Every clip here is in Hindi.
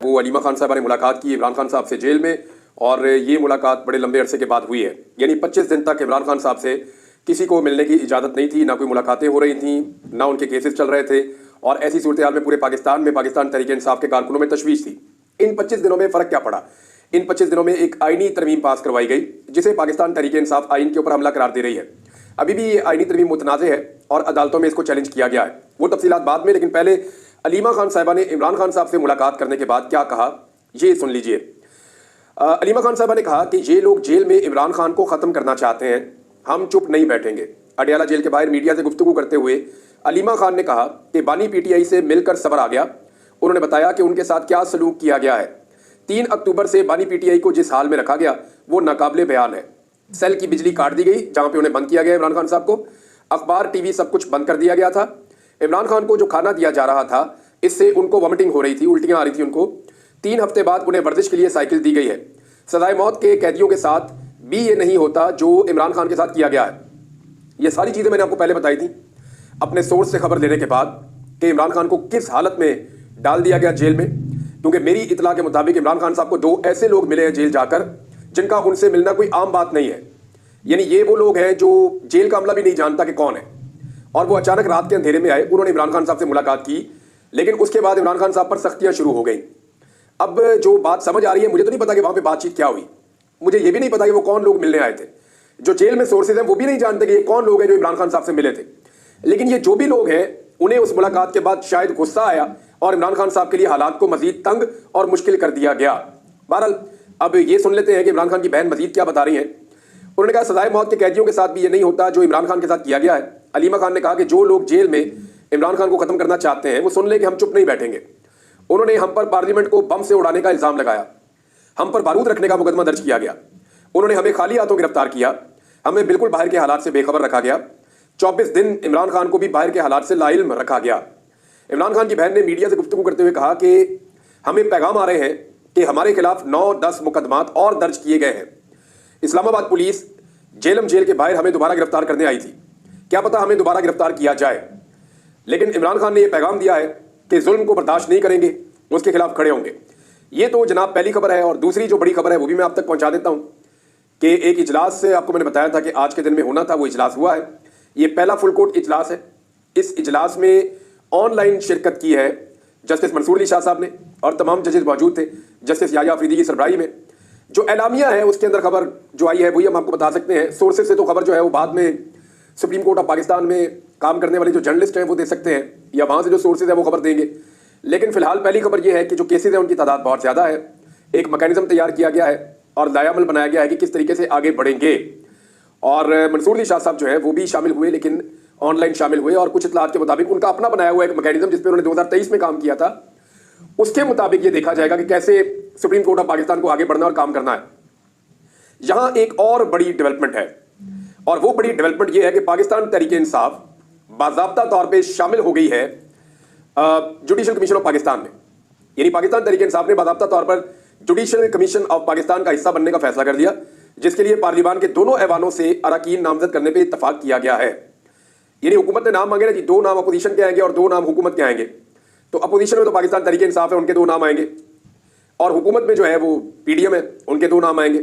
वो अलीमा खान साहबा ने मुलाकात की इमरान खान साहब से जेल में, और ये मुलाकात बड़े लंबे अरसे के बाद हुई है। यानी 25 दिन तक इमरान खान साहब से किसी को मिलने की इजाज़त नहीं थी, ना कोई मुलाकातें हो रही थी, ना उनके केसेस चल रहे थे। और ऐसी सूरत हाल में पूरे पाकिस्तान में पाकिस्तान तहरीक इंसाफ के कारकुनों में तशवीश थी। इन 25 दिनों में फ़र्क क्या पड़ा? इन 25 दिनों में एक आईनी तरमीम पास करवाई गई, जिसे पाकिस्तान तहरीक इंसाफ आइन के ऊपर हमला करार दे रही है। अभी भी ये आईनी तरमीम मुतनाज़ है और अदालतों में इसको चैलेंज किया गया है। वो तफसीलात बाद में, लेकिन पहले अलीमा खान साहिबा ने इमरान खान साहब से मुलाकात करने के बाद क्या कहा, ये सुन लीजिए। अलीमा खान साहबा ने कहा कि ये लोग जेल में इमरान खान को ख़त्म करना चाहते हैं, हम चुप नहीं बैठेंगे। अडयाला जेल के बाहर मीडिया से गुफ्तगू करते हुए अलीमा खान ने कहा कि बानी पीटीआई से मिलकर सबर आ गया। उन्होंने बताया कि उनके साथ क्या सलूक किया गया है। 3 अक्टूबर से बानी पीटीआई को जिस हाल में रखा गया वो नाकाबिले बयान है। सेल की बिजली काट दी गई जहां पे उन्हें बंद किया गया इमरान खान साहब को। अखबार, टीवी सब कुछ बंद कर दिया गया था। इमरान खान को जो खाना दिया जा रहा था, इससे उनको वॉमिटिंग हो रही थी, उल्टियां आ रही थी उनको। 3 हफ्ते बाद उन्हें वर्जिश के लिए साइकिल दी गई है। सजाए मौत के कैदियों के साथ भी ये नहीं होता जो इमरान खान के साथ किया गया है। ये सारी चीज़ें मैंने आपको पहले बताई थी अपने सोर्स से खबर लेने के बाद कि इमरान खान को किस हालत में डाल दिया गया जेल में। क्योंकि मेरी इतला के मुताबिक इमरान खान साहब को 2 ऐसे लोग मिले हैं जेल जाकर जिनका उनसे मिलना कोई आम बात नहीं है। यानी ये वो लोग हैं जो जेल का अमला भी नहीं जानता कि कौन है, और वो अचानक रात के अंधेरे में आए। उन्होंने इमरान खान साहब से मुलाकात की, लेकिन उसके बाद इमरान खान साहब पर सख्तियां शुरू हो गई। अब जो बात समझ आ रही है, मुझे तो नहीं पता कि वहां पे बातचीत क्या हुई, मुझे ये भी नहीं पता कि वो कौन लोग मिलने आए थे। जो जेल में सोर्सेज हैं वो भी नहीं जानते कि ये कौन लोग हैं जो इमरान खान साहब से मिले थे। लेकिन ये जो भी लोग हैं, उन्हें उस मुलाकात के बाद शायद गुस्सा आया और इमरान खान साहब के लिए हालात को मजीद तंग और मुश्किल कर दिया गया। बहरहाल अब ये सुन लेते हैं कि इमरान खान की बहन मजीद क्या बता रही हैं। उन्होंने कहा सजाए मौत के कैदियों के साथ भी ये नहीं होता जो इमरान खान के साथ किया गया है। अलीमा खान ने कहा कि जो लोग जेल में इमरान खान को खत्म करना चाहते हैं वो सुन ले कि हम चुप नहीं बैठेंगे। उन्होंने हम पर पार्लियामेंट को बम से उड़ाने का इल्जाम लगाया, हम पर बारूद रखने का मुकदमा दर्ज किया गया। उन्होंने हमें खाली हाथों गिरफ्तार किया, हमें बिल्कुल बाहर के हालात से बेखबर रखा गया। 24 दिन इमरान खान को भी बाहर के हालात से लाइल्म रखा गया। इमरान खान की बहन ने मीडिया से गुफ्तगू करते हुए कहा कि हमें पैगाम आ रहे हैं कि हमारे खिलाफ 9-10 मुकदमात और दर्ज किए गए हैं। इस्लामाबाद पुलिस जेलम जेल के बाहर हमें दोबारा गिरफ्तार करने आई थी, क्या पता हमें दोबारा गिरफ्तार किया जाए। लेकिन इमरान खान ने यह पैगाम दिया है कि जुल्म को बर्दाश्त नहीं करेंगे, उसके खिलाफ खड़े होंगे। ये तो जनाब पहली खबर है। और दूसरी जो बड़ी खबर है वो भी मैं आप तक पहुंचा देता हूं कि एक इजलास से आपको मैंने बताया था कि आज के दिन में होना था, वो इजलास हुआ है। ये पहला फुल कोर्ट इजलास है। इस इजलास में ऑनलाइन शिरकत की है जस्टिस मंसूर अली शाह साहब ने, और तमाम जजेस मौजूद थे जस्टिस याया अफरीदी की सरबराही में। जो एलामिया है उसके अंदर खबर जो आई है वही हम आपको बता सकते हैं। सोर्सेज से तो खबर जो है वो बाद में सुप्रीम कोर्ट ऑफ पाकिस्तान में काम करने वाले जो जर्नलिस्ट हैं वो दे सकते हैं, या वहाँ से जो सोर्सेज है वो खबर देंगे। लेकिन फिलहाल पहली खबर ये है कि जो केसेज हैं उनकी तादाद बहुत ज़्यादा है। एक मैकेनिज्म तैयार किया गया है और लायामल बनाया गया है कि किस तरीके से आगे बढ़ेंगे। और मंसूर अली शाह साहब जो है वो भी शामिल हुए, लेकिन ऑनलाइन शामिल हुए। और कुछ इत्तलात के मुताबिक उनका अपना बनाया हुआ एक मैकेनिज्म जिस पर उन्होंने 2023 में काम किया था, उसके मुताबिक ये देखा जाएगा कि कैसे सुप्रीम कोर्ट ऑफ पाकिस्तान को आगे बढ़ना और काम करना है। यहाँ एक और बड़ी डेवलपमेंट है, और वो बड़ी डेवलपमेंट ये है कि पाकिस्तान तहरीक इंसाफ बाज़ाब्ता तौर पर शामिल हो गई है जुडिशल कमीशन ऑफ पाकिस्तान में। यानी पाकिस्तान तहरीक इंसाफ ने बाज़ाब्ता तौर पर जुडिशल कमीशन ऑफ पाकिस्तान का हिस्सा बनने का फैसला कर दिया, जिसके लिए पार्लियामान के दोनों ऐवानों से अरकान नामजद करने पर इत्तफाक किया गया है। यानी हुकूमत ने नाम मांगे ना जी, 2 नाम अपोजिशन के आएंगे और 2 नाम हुकूमत के आएंगे। तो अपोजिशन में तो पाकिस्तान तहरीक इंसाफ है, उनके 2 नाम आएंगे, और हुकूमत में जो है वो पीडीएम है, उनके 2 नाम आएंगे।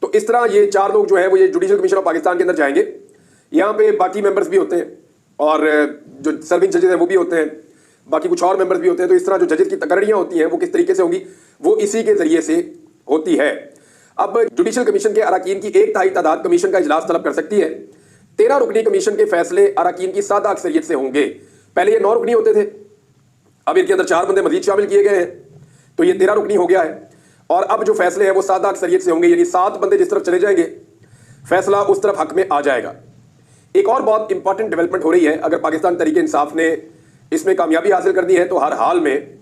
तो इस तरह ये 4 लोग जो है वो ये जुडिशल कमीशन ऑफ पाकिस्तान के अंदर जाएंगे। यहाँ पे बाकी मेंबर्स भी होते हैं, और जो सर्विंग जजेस हैं वो भी होते हैं, बाकी कुछ और मेंबर्स भी होते हैं। तो इस तरह जो जजेस की तकर्रियाँ होती हैं वो किस तरीके से होंगी, वो इसी के जरिए से होती है। अब जुडिशल कमीशन के अरकान की 1/3 तादाद कमीशन का इजलास तलब कर सकती है। 13 रुकनी कमीशन के फैसले अरकान की सादा अक्सरियत से होंगे। पहले ये 9 रुकनी होते थे, अब इनके अंदर 4 बंदे मजीद शामिल किए गए हैं, तो ये 13 रुकनी हो गया है। और अब जो फैसले हैं वो सादा अक्सरियत से होंगे, यानी 7 बंदे जिस तरफ चले जाएंगे फैसला उस तरफ हक में आ जाएगा। एक और बहुत इंपॉर्टेंट डेवलपमेंट हो रही है, अगर पाकिस्तान तहरीक इंसाफ ने इसमें कामयाबी हासिल कर दी है तो हर हाल में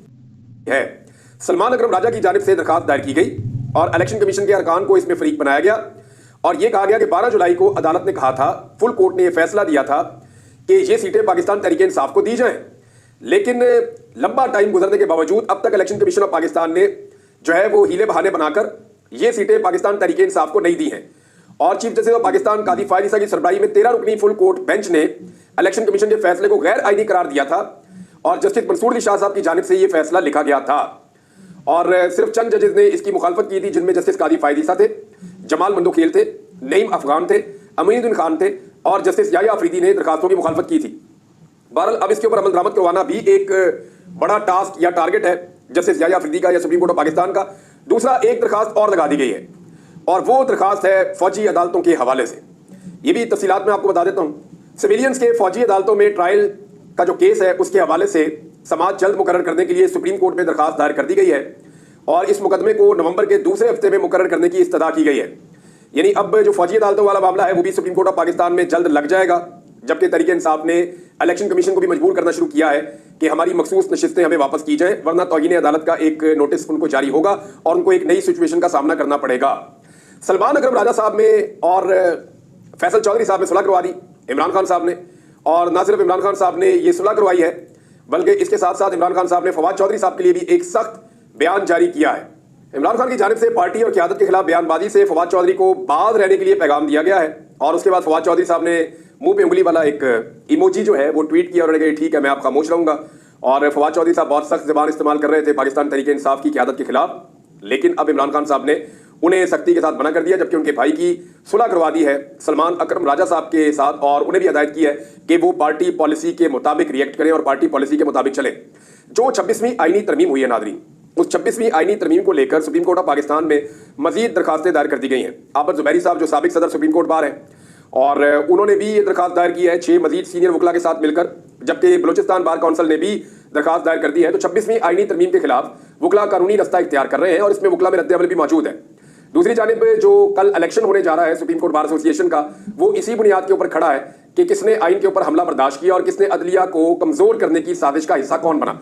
है। सलमान अकरम राजा की जानिब से दरखास्त दायर की गई और इलेक्शन कमीशन के अरकान को इसमें फरीक बनाया गया, और यह कहा गया कि 12 जुलाई को अदालत ने कहा था, फुल कोर्ट ने यह फैसला दिया था कि ये सीटें पाकिस्तान तहरीक इंसाफ को दी जाएं। लेकिन लंबा टाइम गुजरने के बावजूद अब तक इलेक्शन कमीशन ऑफ पाकिस्तान ने जो है वो हीले बहाने बनाकर ये सीटें पाकिस्तान तहरीक इंसाफ को नहीं दी हैं। और चीफ जस्टिस ऑफ पाकिस्तान कादी फाइज ईसा की सरबराही में 13 रुकनी फुल कोर्ट बेंच ने इलेक्शन कमीशन के फैसले को गैर आईनी करार दिया था, और जस्टिस मंसूर अली शाह साहब की जानिब से यह फैसला लिखा गया था। और सिर्फ चंद जजेस ने इसकी मुखालफत की थी, जिनमें जस्टिस कादी फायद ईसा थे, जमाल मंदोखेल थे, नईम अफगान थे, अमीनुद्दीन खान थे और जस्टिस याया अफरीदी ने दरखास्तों की मुखालफत की थी। बहरहाल अब इसके ऊपर अमल दरामद करवाना भी एक बड़ा टास्क या टारगेट है जस्टिस याया अफरीदी का या सुप्रीम कोर्ट ऑफ पाकिस्तान का। दूसरा, एक दरखास्त और लगा दी गई है और वो दरखास्त है फौजी अदालतों के हवाले से। ये भी तफसीलात मैं आपको बता देता हूँ। सिविलियंस के फौजी अदालतों में ट्रायल का जो केस है उसके हवाले से समाज जल्द मुकर्रर करने के लिए सुप्रीम कोर्ट में दरखास्त दायर कर दी गई है और इस मुकदमे को नवंबर के दूसरे हफ्ते में मुकर्रर करने की इस्तदा की गई है। यानी अब जो फौजी अदालतों वाला मामला है वो भी सुप्रीम कोर्ट ऑफ पाकिस्तान में जल्द लग जाएगा, जबकि तहरीक इंसाफ ने इलेक्शन कमीशन को भी मजबूर करना शुरू किया है कि हमारी मखसूस नशिस्तें हमें वापस की जाएं, वरना तौहीन अदालत का एक नोटिस उनको जारी होगा और उनको एक नई सिचुएशन का सामना करना पड़ेगा। सलमान अकरम राजा साहब में और फैसल चौधरी साहब ने सुलह करवा दी इमरान खान साहब ने, और ना सिर्फ इमरान खान साहब ने ये सुलह करवाई है बल्कि इसके साथ साथ इमरान खान साहब ने फवाद चौधरी साहब के लिए भी एक सख्त बयान जारी किया है। इमरान खान की जानिब से पार्टी और क़यादत के खिलाफ बयानबाजी से फवाद चौधरी को बाज रहने के लिए पैगाम दिया गया है और उसके बाद फवाद चौधरी साहब ने मुंह पे उंगली वाला एक इमोजी जो है वो ट्वीट किया और उन्होंने कहा ठीक है मैं आप खामोश रहूंगा। और फवाद चौधरी साहब बहुत सख्त ज़बान इस्तेमाल कर रहे थे पाकिस्तान तहरीक इंसाफ की क़यादत के खिलाफ, लेकिन अब इमरान खान साहब ने उन्हें सख्ती के साथ मना कर दिया, जबकि उनके भाई की सुलह करवा दी है सलमान अकरम राजा साहब के साथ और उन्हें भी हिदायत की है कि वो पार्टी पॉलिसी के मुताबिक रिएक्ट करें और पार्टी पॉलिसी के मुताबिक चले। जो 26वीं आईनी तरमीम हुई है नादरीन, उस 26वीं आईनी तरमीम को लेकर सुप्रीम कोर्ट ऑफ पाकिस्तान में मजीद दरखास्तें दायर कर दी गई हैं। आबद जुबैरी साहब जो साबिक सदर सुप्रीम कोर्ट बार हैं और उन्होंने भी ये दरखास्त दायर की है 6 मजीद सीनियर वकला के साथ मिलकर, जबकि बलूचिस्तान बार काउंसिल ने भी दरखास्त दायर कर दी है। तो 26वीं आईनी तरमीम के खिलाफ वकला कानूनी रस्ता इख्तियार कर रहे हैं और इसमें वकला में रद्द-ए-अमल भी मौजूद है। दूसरी जानिब जो कल इलेक्शन होने जा रहा है सुप्रीम कोर्ट बार एसोसिएशन का, वो इसी बुनियाद के ऊपर खड़ा है कि किसने आइन के ऊपर हमला बर्दाश्त किया और किसने अदलिया को कमजोर करने की साजिश का हिस्सा कौन बना।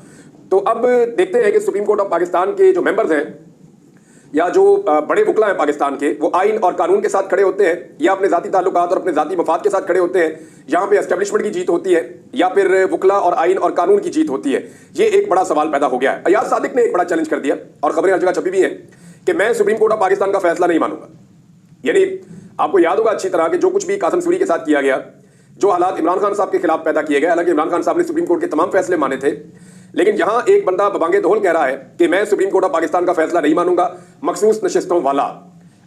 तो अब देखते हैं कि सुप्रीम कोर्ट ऑफ पाकिस्तान के जो मेंबर्स हैं या जो बड़े वकला हैं पाकिस्तान के, वो आइन और कानून के साथ खड़े होते हैं या अपने जाती ताल्लुकात और अपने जाती मफाद के साथ खड़े होते हैं। यहाँ पे एस्टेब्लिशमेंट की जीत होती है या फिर वकला और आइन और कानून की जीत होती है। ये एक बड़ा सवाल पैदा हो गया है। अयाज सादिक ने एक बड़ा चैलेंज कर दिया और खबरें हर जगह छपी भी हैं कि मैं सुप्रीम कोर्ट ऑफ पाकिस्तान का फैसला नहीं मानूंगा। यानी आपको याद होगा अच्छी तरह कि जो कुछ भी कासिम सूरी के साथ किया गया, जो हालात इमरान खान साहब के खिलाफ पैदा किए गए, हालांकि इमरान खान साहब ने सुप्रीम कोर्ट के तमाम फैसले माने थे, लेकिन यहां एक बंदा बबांगे दोहल कह रहा है कि मैं सुप्रीम कोर्ट ऑफ पाकिस्तान का फैसला नहीं मानूंगा, मखसूस नशिस्तों वाला।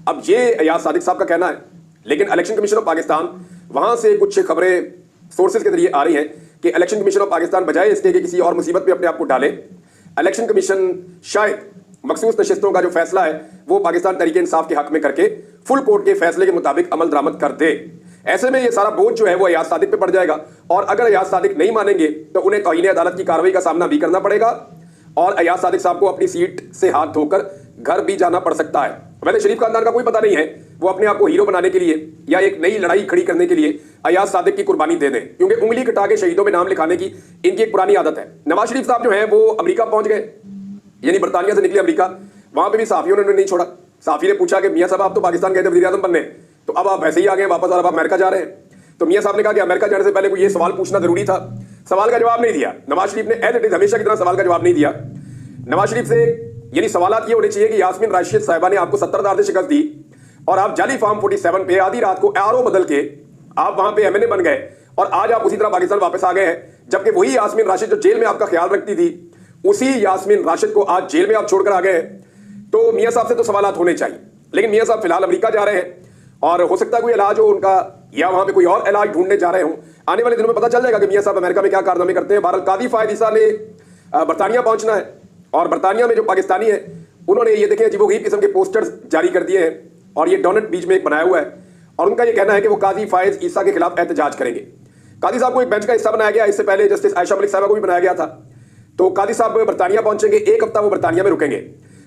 अब ये अयाज सादिक साहब का कहना है, लेकिन इलेक्शन कमीशन ऑफ पाकिस्तान वहां से कुछ खबरें सोर्सेज के जरिए आ रही हैं कि इलेक्शन कमीशन ऑफ पाकिस्तान बजाय इसके कि किसी और मुसीबत में अपने आप को डाले, इलेक्शन कमीशन शायद मखसूस नशिस्तों का जो फैसला है वो पाकिस्तान तहरीक इंसाफ के हक में करके फुल कोर्ट के फैसले के मुताबिक अमल दरामद कर दे। ऐसे में ये सारा बोझ जो है वो अयाज सादिक पे पड़ जाएगा और अगर अयाज सादिक नहीं मानेंगे तो उन्हें तौहीन अदालत की कार्रवाई का सामना भी करना पड़ेगा और अयाज सादिक साहब को अपनी सीट से हाथ धोकर घर भी जाना पड़ सकता है। वैसे शरीफ खानदान का कोई पता नहीं है वो अपने आप को हीरो बनाने के लिए या एक नई लड़ाई खड़ी करने के लिए अयाज सादिक की कुर्बानी दे दें, क्योंकि उंगली कटा के शहीदों में नाम लिखाने की इनकी एक पुरानी आदत है। नवाज शरीफ साहब जो है वो अमेरिका पहुंच गए, यानी बरतानिया से निकले अमेरिका, वहां पे भी साफियों ने उन्हें नहीं छोड़ा। साफी ने पूछा कि मियां साहब आप तो पाकिस्तान गए थे वज़ीर आज़म बनने, तो अब आप वैसे ही आ गए वापस और अब आप अमेरिका जा रहे हैं। तो मियां साहब ने कहा कि अमेरिका जाने से पहले कोई ये सवाल पूछना जरूरी था। सवाल का जवाब नहीं दिया नवाज शरीफ ने, एज इट इज हमेशा की तरह सवाल का जवाब नहीं दिया। नवाज शरीफ से यानी सवालात ये होने चाहिए कि यास्मीन राशिद साहिबा ने आपको 70,000 से शिकस्त दी और आप जाली फार्म 47 पे आधी रात को आरओ बदल के आप वहां पे एमएनए बन गए और आज आप उसी तरह पाकिस्तान वापस आ गए हैं, जबकि वही यास्मीन राशिद जो जेल में आपका ख्याल रखती थी, उसी यास्मीन राशिद को आज जेल में आप छोड़कर आ गए हैं। तो मियां साहब से तो सवालात होने चाहिए, लेकिन मियां साहब फिलहाल अमेरिका जा रहे हैं और हो सकता है कोई इलाज हो उनका या वहां पे कोई और इलाज ढूंढने जा रहे हों। आने वाले दिनों में पता चल जाएगा कि मियां साहब अमेरिका में क्या कारनामे करते हैं। बहरहाल कादी फायद ईसा ने बरतानिया पहुंचना है और बरतानिया में जो पाकिस्तानी है उन्होंने ये देखें अजीबोगरीब किस्म के पोस्टर्स जारी कर दिए हैं और ये डोनट बीच में एक बनाया हुआ है और उनका ये कहना है कि वो कादी फायद ईसा के खिलाफ एहतजाज करेंगे। कादी साहब को एक बेंच का हिस्सा बनाया गया, इससे पहले जस्टिस आयशा मलिक साहबा को भी बनाया गया था। तो कादी साहब बरतानिया पहुंचेंगे, एक हफ्ता वो बरतानिया में रुकेंगे।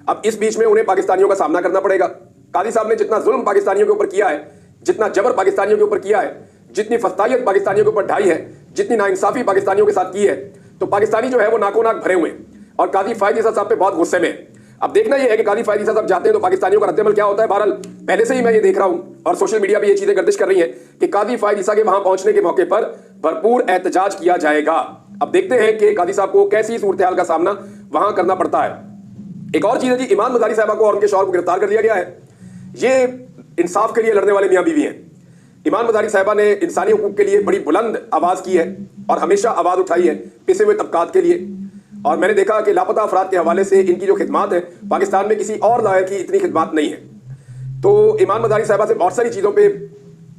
अब इस बीच में उन्हें पाकिस्तानियों का सामना करना पड़ेगा। कादी साहब ने जितना जुल्म पाकिस्तानियों के ऊपर किया है, जितना जबर पाकिस्तानियों के ऊपर किया है, जितनी फस्तायत पाकिस्तानियों के ऊपर ढाई है, जितनी नाइंसाफी पाकिस्तानियों के साथ की है, तो पाकिस्तानी जो है वो नाको नाक भरे हुए हैं और कादी फायद ईसा साहब पे बहुत गुस्से में। अब देखना यह है कि कादी फायद ईसा साहब जाते हैं तो पाकिस्तानियों का रद्द-ए-अमल क्या होता है। बहरहाल पहले से ही मैं ये देख रहा हूं और सोशल मीडिया पे ये चीजें गर्दिश कर रही हैं कि कादी फायद ईसा के वहां पहुंचने के मौके पर भरपूर एहतजाज किया जाएगा। अब देखते हैं कि कादी साहब को कैसी सूरत हाल का सामना वहां करना पड़ता है। एक और चीज है जी, ईमान मजारी साहबा को और उनके शौहर को गिरफ्तार कर लिया गया है। ये इंसाफ के लिए लड़ने वाले मियां बीवी हैं। ईमान मजारी साहबा ने इंसानी हुकूक के लिए बड़ी बुलंद आवाज की है और हमेशा आवाज उठाई है पिसे हुए तबकात के लिए। और मैंने देखा कि लापता अफराद के हवाले से इनकी जो खिदमात है पाकिस्तान में किसी और लायर की इतनी खिदमात नहीं है। तो ईमान मदारी साहिबा से बहुत सारी चीज़ों पर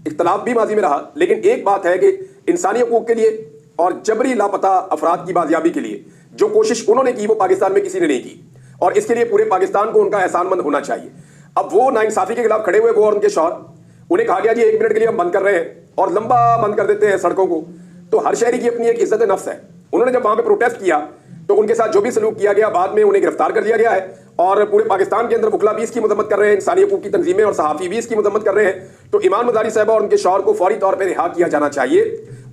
इख्तलाफ भी माजी में रहा, लेकिन एक बात है कि इंसानी हकूक के लिए और जबरी लापता अफराद की बाजियाबी के लिए जो कोशिश उन्होंने की वो पाकिस्तान में किसी ने नहीं की, और इसके लिए पूरे पाकिस्तान को उनका एहसानमंद होना चाहिए। अब वो नाइंसाफी के खिलाफ खड़े हुए, वो और उनके शौहर, उन्हें कहा गया जी 1 मिनट के लिए हम बंद कर रहे हैं, और लंबा बंद कर देते हैं सड़कों को। तो हर शहरी की अपनी एक इज्जत नफ्स है। उन्होंने जब वहां पे प्रोटेस्ट किया तो उनके साथ जो भी सलूक किया गया, बाद में उन्हें गिरफ्तार कर दिया गया है, और पूरे पाकिस्तान के अंदर वकला भी इसकी मजम्मत कर रहे हैं, इंसानी हकूक की तंजीमें और सहाफ़ी भी इसकी मजम्मत कर रहे हैं। तो ईमान मदारी साहिबा और उनके शौहर को फौरी तौर पर रिहा किया जाना चाहिए।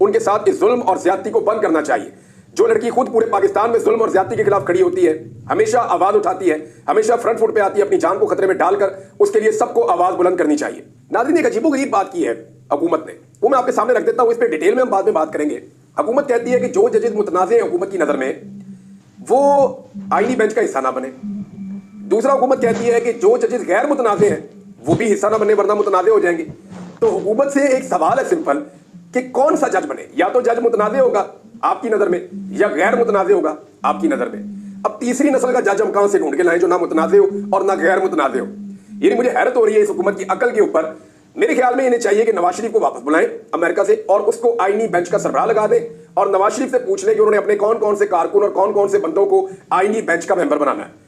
उनके साथ इस जुल्म और ज्यादती को बंद करना चाहिए। जो लड़की खुद पूरे पाकिस्तान में जुल्म और ज्यादती के खिलाफ खड़ी होती है, हमेशा आवाज उठाती है, हमेशा फ्रंट फुट पे आती है, अपनी जान को खतरे में डालकर, उसके लिए सबको आवाज बुलंद करनी चाहिए। नाज़रीन, एक अजीबोगरीब बात की है हुकूमत ने, वो मैं आपके सामने रख देता हूं, इस पर डिटेल में हम बाद में बात करेंगे। हुकूमत कहती है कि जो जजेस मुतनाज़े हैं हुकूमत की नजर में, वो आईनी बेंच का हिस्सा ना बने। दूसरा, हुकूमत कहती है कि जो जजेस गैर मुतनाज़े हैं वो भी हिस्सा ना बने, वरना मुतनाज़े हो जाएंगे। तो हुकूमत से एक सवाल है सिंपल कि कौन सा जज बने? या तो जज मुतनाज़े होगा आपकी नजर में, या गैर मुतनाज़े होगा आपकी नजर में। अब तीसरी नस्ल का जज हम कहां से ढूंढ के लाएं जो ना मुतनाज़े हो और ना गैर मुतनाज़े हो? यानी मुझे हैरत हो रही है इस हुकूमत की अकल के ऊपर। मेरे ख्याल में इन्हें चाहिए कि नवाज शरीफ को वापस बुलाएं अमेरिका से, और उसको आईनी बेंच का सरबराह लगा दें, और नवाज शरीफ से पूछ लें कि उन्होंने अपने कौन कौन से कारकुन और कौन कौन से बंदों को आईनी बेंच का मेंबर बनाना है।